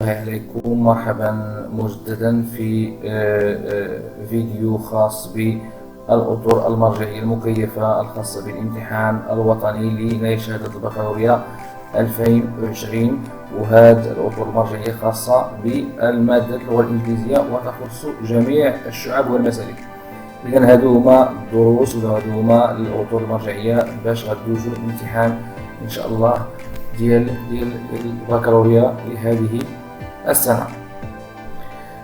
عليكم، مرحبا مجددا في فيديو خاص بالأطر المرجعية المكيفة الخاصة بالامتحان الوطني لنيل شهادة البكالوريا 2020. وهذه الأطر المرجعية خاصة بالمادة اللغة الانجليزية وتخص جميع الشعب والمسالك. إذن هادو هما الدروس وهادو هما الأطر المرجعية باش غدوزو الامتحان إن شاء الله ديال البكالوريا لهذه السنة.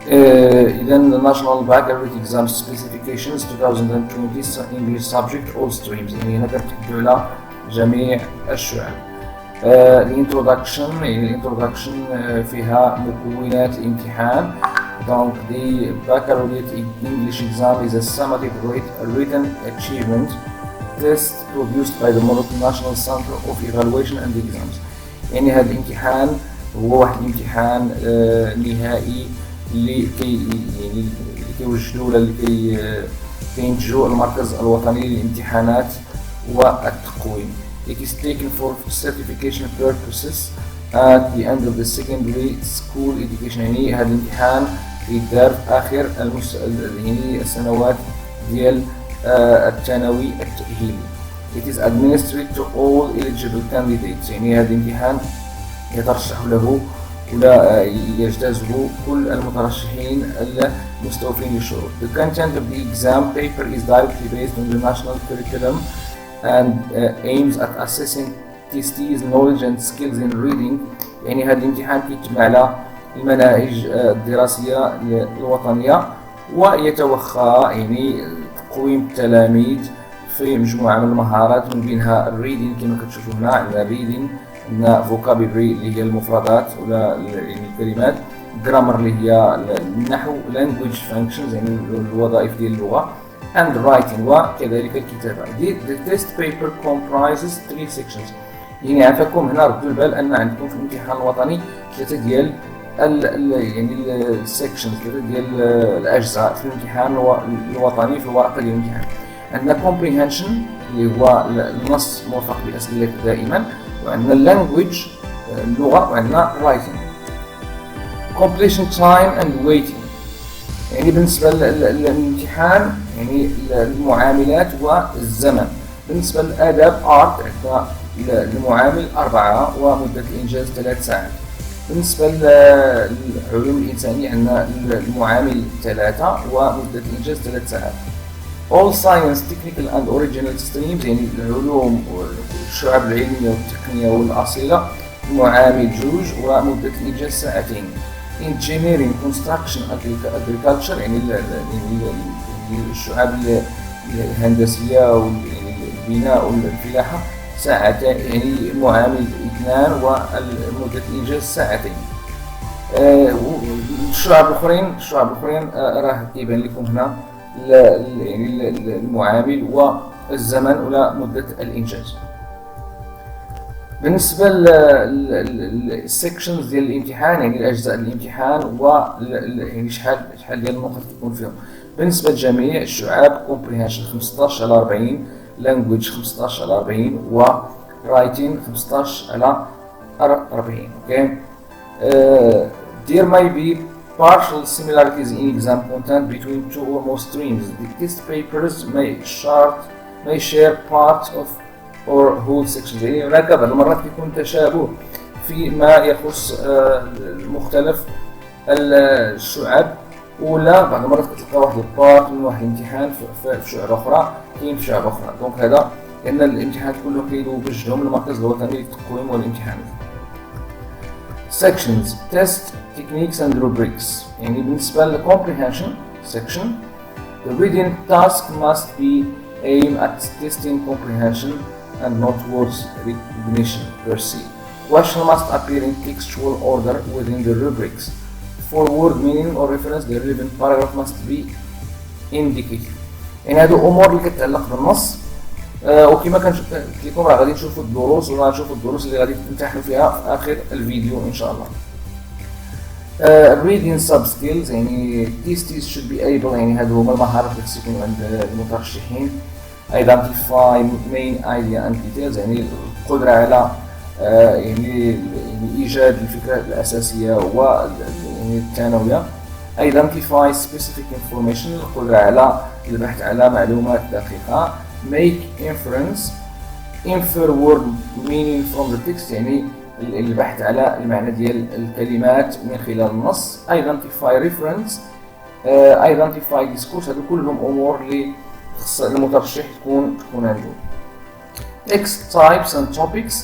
إذا National Baccalaureate Exam Specifications 2020 English Subject All Streams، يعني هنا كنتحدثوا على جميع الشعب. الانترودكشن فيها مكونات الامتحان. Donc the Baccalaureate English exam is a summative written achievement test produced by the Moroccan National Center of Evaluation and Exams. يعني هذا الامتحان هو واحد الامتحان نهائي اللي كيوجدوا ولا اللي كينتجوا المركز الوطني للامتحانات والتقويم. It is taken for certification purposes at the end of the secondary school education. يعني هذا الامتحان يدار في آخر يعني السنوات ديال الثانوي التأهيلي. It is administered to all eligible candidates. يعني هذا الامتحان يترشح له ولا يجتازه كل المترشحين المستوفين للشروط. The content of the exam paper is directly based on the national curriculum and aims at assessing TST's knowledge and skills in reading. يعني هذا الامتحان كيتم على المناهج الدراسية الوطنية ويتوخى يعني تقويم التلاميذ في مجموعة من المهارات، من بينها الريدين كما كتشوفوا هنا. عندنا الريدين، عندنا فوكابيلري اللي هي المفردات ولا يعني الكلمات، جرامر اللي هي النحو، language functions يعني الوظائف ديال اللغة، and writing وكذلك الكتابة. The test paper comprises 3 sections. يعني عفاكم هنا ردوا البال أن عندكم في الامتحان الوطني 3 ديال يعني السكشنز، 3 ديال الأجزاء في الامتحان الوطني في الورقة ديال الامتحان. عندنا comprehension اللي هو النص موفق بأسئلة دائما، وعندنا اللانجويج اللغة، وعندنا writing. completion time and waiting. يعني بالنسبة للامتحان يعني المعاملات والزمن. بالنسبة للآداب art عندنا المعامل 4 ومدة الإنجاز 3 ساعات. بالنسبة للعلوم الإنسانية عندنا المعامل 3 ومدة الإنجاز 3 ساعات. All science, technical and original streams يعني العلوم والشعب العلمية والتقنية والأصيلة المعامل 2 ومدة الإنجاز 2 ساعات. Engineering, construction, agriculture يعني الشعب الهندسية والبناء والفلاحة 2 ساعات، يعني معامل 2 ومدة الإنجاز 2 ساعات. الشعب الآخرين راه كيبان لكم هنا يعني المعامل والزمن ولا مدة الإنجاز. بالنسبة للسكشنز ديال الامتحان يعني الأجزاء الامتحان يعني شحال ديال النقط كيكون فيهم. بالنسبة لجميع الشعاب comprehension 15 على 40، language 15 على 40 و writing 15 على 40. Okay. There may be partial similarities in exam content between 2 or more streams. The test papers may share parts of or whole sections. يعني هناك بعض المرات يكون تشابه فيما يخص مختلف الشعب، ولا بعض المرات كتلقى واحد البارت من واحد الامتحان في شعب أخرى كاين في شعب أخرى. دونك هذا لأن الامتحان كله كيوجههم المركز الوطني للتقويم والامتحان. Sections, test techniques and rubrics. يعني بالنسبة للcomprehension section, the reading task must be aimed at testing comprehension and not words recognition per se. Question must appear in textual order within the rubrics. For word meaning or reference, the relevant paragraph must be indicated. يعني هادو أمور اللي كتعلق بالنص. وكما قلت لكم راه غادي تشوفوا الدروس ولا نشوفوا الدروس اللي غادي تمتحنوا فيها في آخر الفيديو إن شاء الله. reading sub skills يعني TSTs should be able يعني هادو هما المهارات اللي تكون عند المترشحين. identify main idea and details يعني القدرة على يعني إيجاد الفكرة الأساسية والثانوية. identify specific information، القدرة على البحث على معلومات دقيقة. make inference، infer word meaning from the text، يعني البحث على المعنى ديال الكلمات من خلال النص. identify reference، identify discourse، هادو كلهم امور اللي خص المترشح تكون عنده. text types and topics،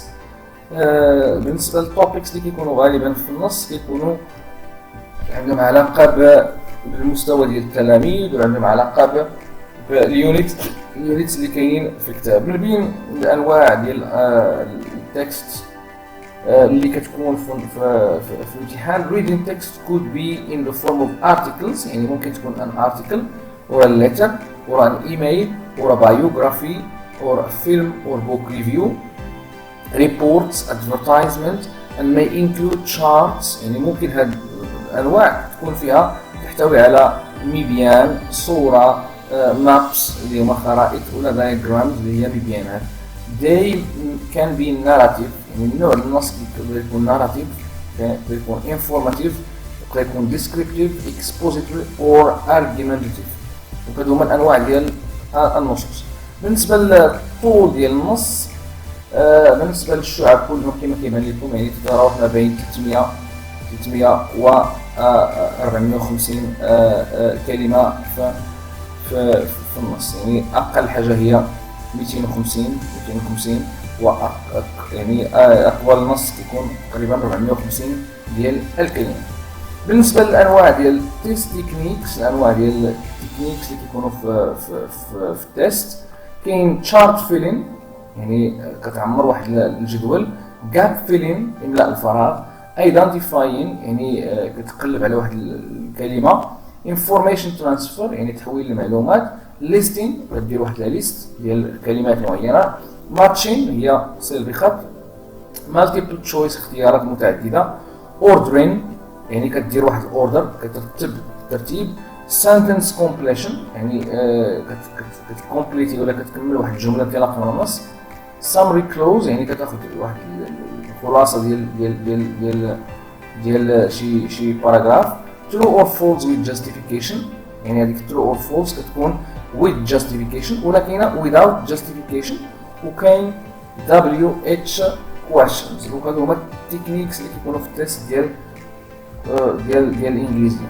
بالنسبه للتوبكس اللي كيكونوا غالبا في النص كيكونوا عندهم علاقه بالمستوى ديال التلاميذ وعندهم علاقه باليونيت اللي كاينين في الكتاب. من بين الانواع ديال التكست اللي كتكون في الامتحان reading text could be in the form of articles، يعني ممكن تكون an article or a letter or an email or a biography or a film or book review. reports advertisement and may include charts، يعني ممكن هاد الانواع تكون فيها تحتوي على مبيان، صورة، maps اللي هما خرائط ولا diagrams اللي هي مبيانات. they can be narrative، يعني نوع النص يقدر يكون narrative، يقدر يكون informative، يقدر يكون descriptive، expository or argumentative، وكذا هما الانواع ديال النصوص. بالنسبه للطول ديال النص، بالنسبه للشعب كلهم كما كيبان لكم يعني تتراوح ما بين 300 و 450 كلمه في النص، يعني اقل حاجه هي 250 يعني اطول نص كيكون تقريبا 450 ديال الكلمات. بالنسبه للانواع ديال التيست تكنيكس، الانواع ديال التكنيكس اللي كيكونوا في التيست، كاين تشارت فيلين، يعني كتعمر واحد الجدول. جاب فيلين، املاء الفراغ. ايدنتيفاين، يعني كتقلب على واحد الكلمه. انفورميشن ترانسفير، يعني تحويل المعلومات. ليستين، كدير واحد ليست ديال كلمات معينه. ماتشين، هي صل بخط. مالتيبل تشويس، اختيارات متعدده. اوردرين، يعني كدير واحد الاوردر، كترتب ترتيب. سنتنس كومبليشن، يعني كتكومبليتي ولا كتكمل واحد الجمله انطلاقا من النص. سامري كلوز، يعني كتاخذ واحد الخلاصه ديال شي باراغراف. true or false with justification، يعني هذيك true or false كتكون with justification ولا كاينه without justification، وكاين WH questions، وهادو هما التكنيكس اللي كيكونوا في التيست ديال الانجليزيه.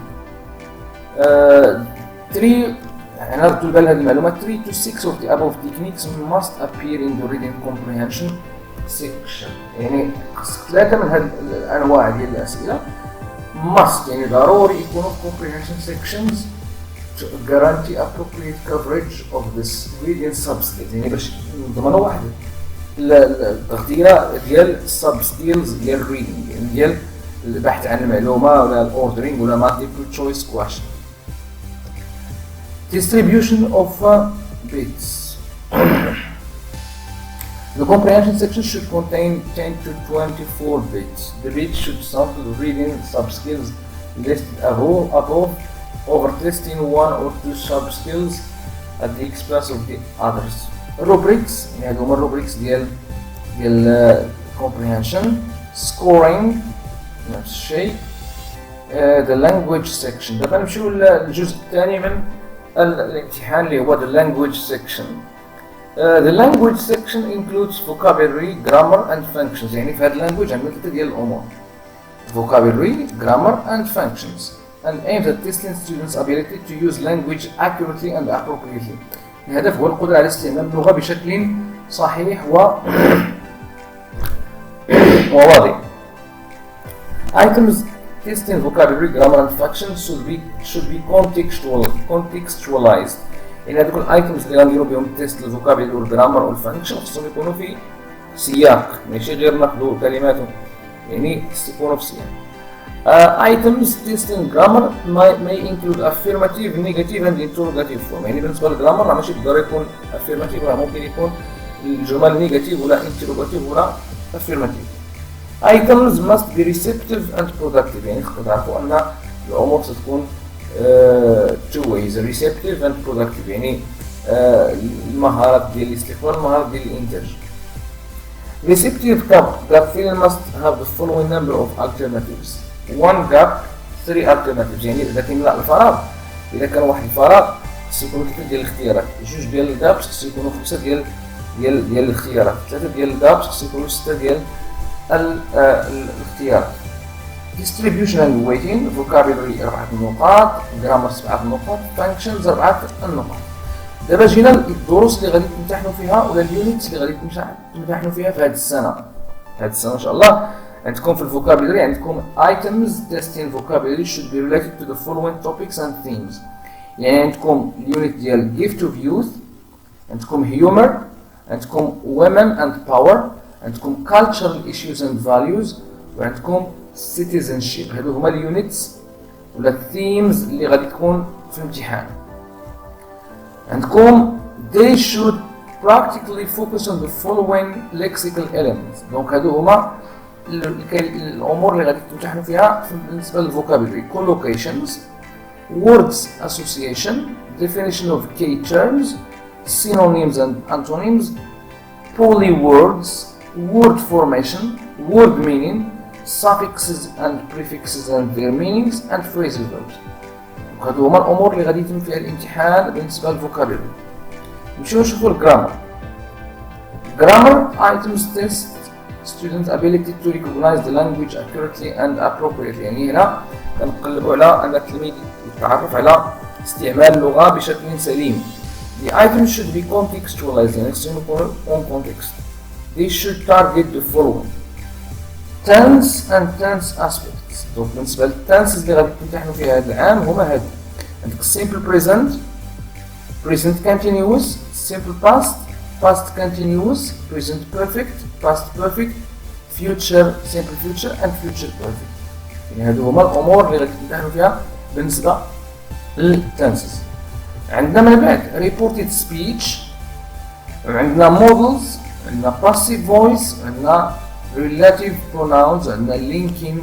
3 يعني ردوا البال هذه المعلومات. 3 to 6 of the above techniques must appear in the reading comprehension section، يعني 3 من هذه الانواع ديال الاسئله must، يعني ضروري يكونوا في comprehension sections to guarantee appropriate coverage of this reading sub-skills، يعني باش نضمنوا واحد التغطيه ديال السب-skills ديال الريدينغ، يعني ديال البحث عن المعلومه ولا الاوردرينغ ولا multiple choice question. Distribution of bits. The comprehension section should contain 10 to 24 bits. The bits should sample reading sub-skills listed above over testing one or two sub-skills at the expense of the others. Rubrics، يعني هما الروبريكس ديال comprehension. Scoring نفس الشيء. The language section. دابا نمشيو للجزء الثاني من الامتحان اللي هو the language section. The language section includes vocabulary, grammar and functions، يعني في هذا اللانجويج عندنا 3 ديال الامور: vocabulary, grammar and functions, and aims at testing students' ability to use language accurately and appropriately. الهدف هو القدرة على استعمال اللغة بشكل صحيح وواضح. Items testing vocabulary, grammar and functions should be contextualized. يعني هذوك الايتمز اللي غنديرو بهم التيست الفوكابولري والجرامر والفانكشن خصهم يكونوا في سياق، ماشي غير ناخذوا كلماتهم، يعني يكونوا في سياق. items testing grammar may include affirmative, negative and interrogative form. يعني بالنسبه للجرامر راه ماشي بالضروري يكون affirmative، راه ممكن يكون الجمل نيجاتيف ولا interrogative ولا affirmative. items must be receptive and productive، يعني خصنا نعرفوا ان الامور ستكون two ways: receptive and productive، يعني المهارات ديال الاستقبال والمهارات ديال الانتاج. Receptive gap fill must have the following number of alternatives. One gap, 3 alternatives. يعني إذا كاين الفراغ، إذا كان واحد الفراغ خصو يكونوا 3 ديال الاختيارات، 2 ديال الجابس خصو يكونوا 5 ديال الاختيارات، 3 ديال الجابس خصو يكونوا 6 ديال الاختيارات. Distribution and weighting. Vocabulary 4 نقاط، grammar 7 نقاط، functions 4 نقاط. دابا جينا للدروس اللي غادي تمتحنوا فيها ولا اليونيتس اللي غادي تمتحنوا فيها في هذه السنه. هذه السنه ان شاء الله عندكم في الفوكابولري عندكم items testing vocabulary should be related to the following topics and themes. يعني عندكم اليونيت ديال gift of youth، عندكم humor، عندكم women and power، عندكم cultural issues and values، وعندكم citizenship. هادو هما اليونيتس ولا الثيمز اللي غادي تكون في الامتحان. عندكم they should practically focus on the following lexical elements. دونك هادو هما الامور اللي غادي تمتحنوا فيها بالنسبه للفوكابولري. collocations، words association، definition of key terms، synonyms and antonyms، polywords، word formation، word meaning، suffixes and prefixes and their meanings and phrasal verbs. هادو هما الامور اللي غادي يتم فيها الامتحان بالنسبه للفوكابولري. نمشيو نشوفوا الجرامر. grammar items test student ability to recognize the language accurately and appropriately. يعني هنا كنقلبوا على ان التلميذ يتعرف على استعمال اللغه بشكل سليم. The items should be contextualized. يعني خصهم يكونوا on context. They should target the following: tense and tense aspects. دونك بالنسبه للتنسز اللي غادي تمتحنوا فيها هذا العام هما هادو. عندك simple present، present continuous، simple past، past continuous، present perfect، past perfect، future simple future and future perfect. يعني هادو هما الامور اللي غادي تمتحنوا فيها بالنسبه للتنسز. عندنا من بعد reported speech، عندنا models، عندنا passive voice، عندنا relative pronouns، عندنا linking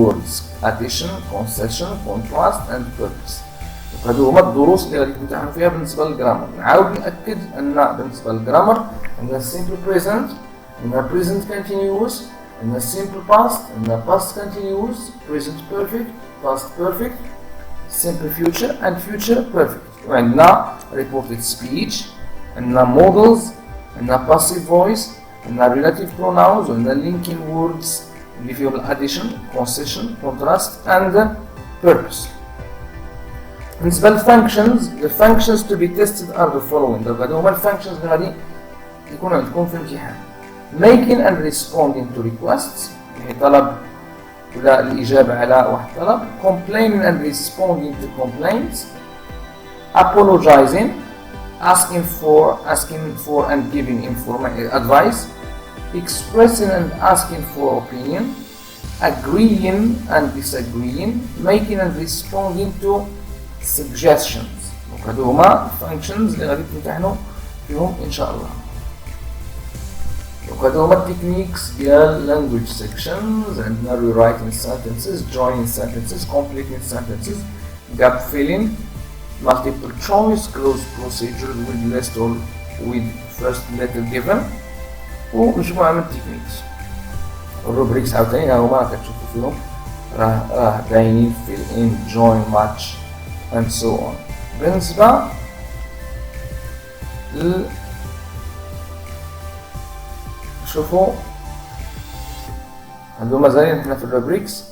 words، addition، concession، contrast and purpose. هادو هما الدروس اللي غادي تمتحنوا فيها بالنسبه للجرامر. نعاود ناكد ان بالنسبه للجرامر عندنا simple present، عندنا present continuous، عندنا simple past، عندنا past continuous، present perfect، past perfect، simple future and future perfect. وعندنا reported speech، عندنا models، عندنا passive voice، عندنا relative pronouns، وعندنا linking words اللي فيهم addition، concession، contrast and purpose. بالنسبة للfunctions، the functions to be tested are the following. هادو هما الfunctions اللي غادي يكونوا عندكم في الامتحان. making and responding to requests، يعني طلب ولا الإجابة على واحد الطلب. complaining and responding to complaints. apologizing، asking for and giving advice. expressing and asking for opinion. agreeing and disagreeing. making and responding to suggestions. هادو هما functions اللي غادي تمتحنوا فيهم ان شاء الله. هادو هما التكنيكس ديال language sections. عندنا rewriting sentences، joining sentences، completing sentences، gap filling، multiple choice، closed procedure with list or with first letter given، ومجموعة من التكنيكس. الروبريكس عاوتاني ها هما كتشوفوا فيهم راه باينين في in، join، match and so on. بالنسبة شوفوا هادو مازالين حنا في الروبريكس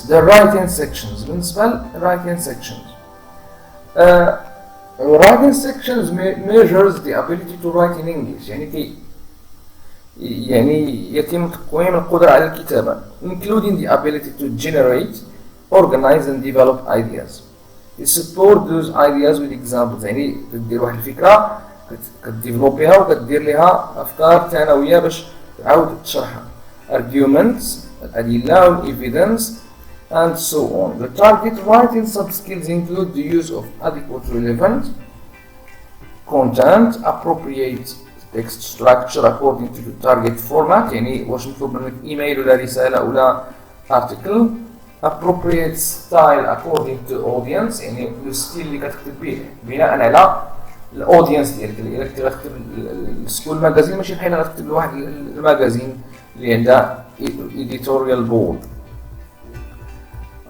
the writing sections. بالنسبة للwriting sections writing sections measures the ability to write in English. يعني يتم تقويم القدرة على الكتابة including the ability to generate، organize and develop ideas. You support those ideas with examples. يعني كدير واحد الفكرة كتديفلوبيها وكدير لها أفكار ثانوية باش تعاود تشرحها. arguments، الأدلة والevidence and so on. The target writing sub-skills include the use of adequate relevant content, appropriate text structure according to the target format. يعني واش مطلوب منك ايميل ولا رسالة ولا article. appropriate style according to audience، يعني الستيل اللي كتكتب به بناء على الاودينس ديالك. الا كنتي غتكتب السكول ماجازين ماشي بحال غتكتب لواحد الماجازين اللي عندها editorial board.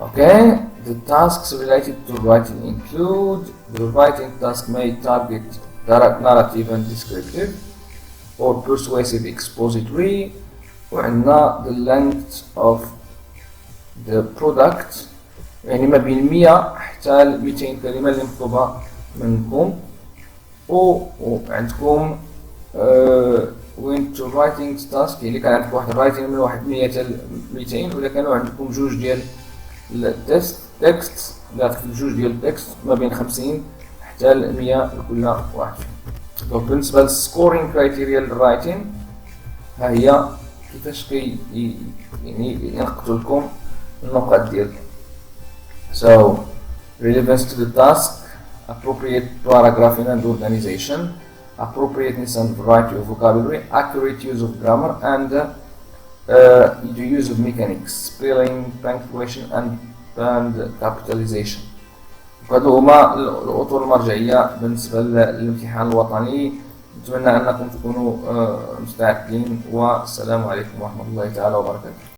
Okay, the tasks related to writing include: the writing task may target narrative and descriptive or persuasive expository. وعندنا the length of the product، يعني ما بين 100 حتى 200 كلمة اللي مطلوبة منكم. وعندكم when to writing task، يعني كان عندكم واحد الرايتنج من واحد 100 حتى 200، ولا كانوا عندكم جوج ديال التكست، لا تكتب جوج ديال التكست ما بين 50 حتى 100 لكل واحد. دونك بالنسبة للسكورينغ كرايتيريا للرايتنج ها هي كيفاش يعني ينقطوا لكم النقط ديالكم. So relevance to the task, appropriate paragraphing and organization, appropriateness and variety of vocabulary, accurate use of grammar, and the use of mechanics, spelling, punctuation, and capitalization. هادو هما الأطر المرجعية بالنسبة للامتحان الوطني. نتمنى أنكم تكونوا مستعدين، والسلام عليكم ورحمة الله تعالى وبركاته.